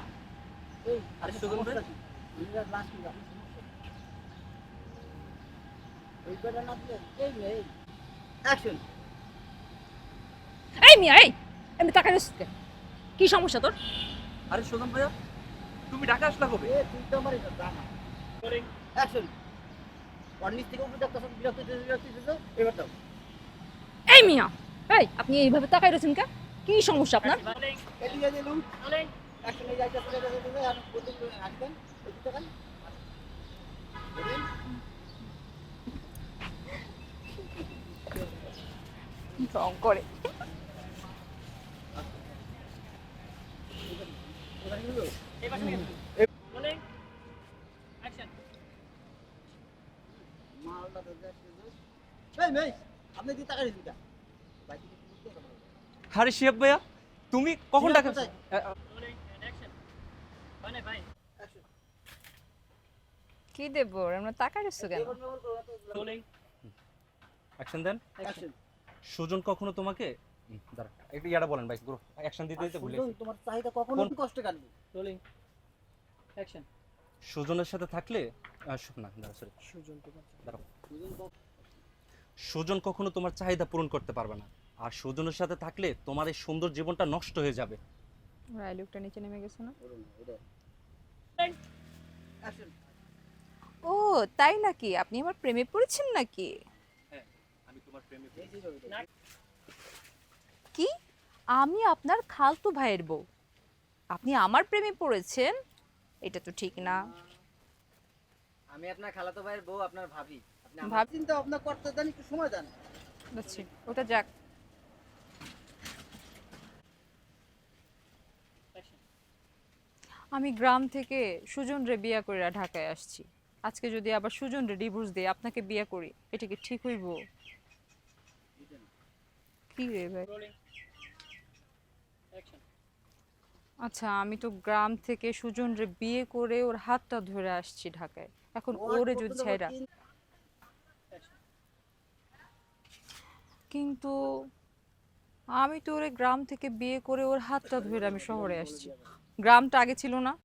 এই মিয়া এই এমনি টাকা রয়েছিস কে? কি সমস্যা তোর? আরে সুজন ভাইয়া, তুমি ঢাকা আসলা কবে? এই মিয়া এই আপনি এইভাবে তাকাই রয়েছেন কে? কি সমস্যা আপনার? ঢং করে। আরে শিহাব ভাইয়া, তুমি কখন ঢাকা? কি দেবো আমরা টাকা রয়েছে কেন? অ্যাকশন দেন। সুজন কখনো তোমাকে দাঁড়া একটু ইয়াটা বলেন ভাই, গ্রো অ্যাকশন দিতে দিতে ভুলে গেছি। তোমার চাহিদা কখনো কোন- কষ্ট কাটবে সুজনের সাথে থাকলে না দাঁড়া সরি দাঁড়াও। সুজন কখনো তোমার চাহিদা পূরণ করতে পারবে না, আর সুজনের সাথে থাকলে তোমার এই সুন্দর জীবনটা নষ্ট হয়ে যাবে। রাইলুকটা নিচে নেমে গেছে না? ও তাই নাকি? আপনি আমার প্রেমে পড়েছেন নাকি? আমি তোমার প্রেমে কি? আমি আপনার খালতো ভাইয়ের বউ, আপনি আমার প্রেমে পড়েছেন? এটা তো ঠিক না। আমি আপনার খালাতো ভাইয়ের বউ, আপনার ভাবি। আপনি ভাব চিন্তা ভাবনা করতে দেন, একটু সময় দেন। বুঝছি, ওটা যাক। আমি গ্রাম থেকে সুজন রে বিয়া করে ঢাকায় আসছি। আজকে যদি আবার সুজন রে ডিভোর্স দিয়ে আপনাকে বিয়া করি, এটা কি ঠিক হইব? কি রে ভাই? আচ্ছা, আমি তো গ্রাম থেকে সুজন রে বিয়ে করে ওর হাতটা ধরে আসছি ঢাকায়। এখন ওরে যদি ছেড়া, কিন্তু আমি তো ওরে গ্রাম থেকে বিয়ে করে ওর হাতটা ধরে আমি শহরে আসছি। গ্রামটা আগে ছিল না?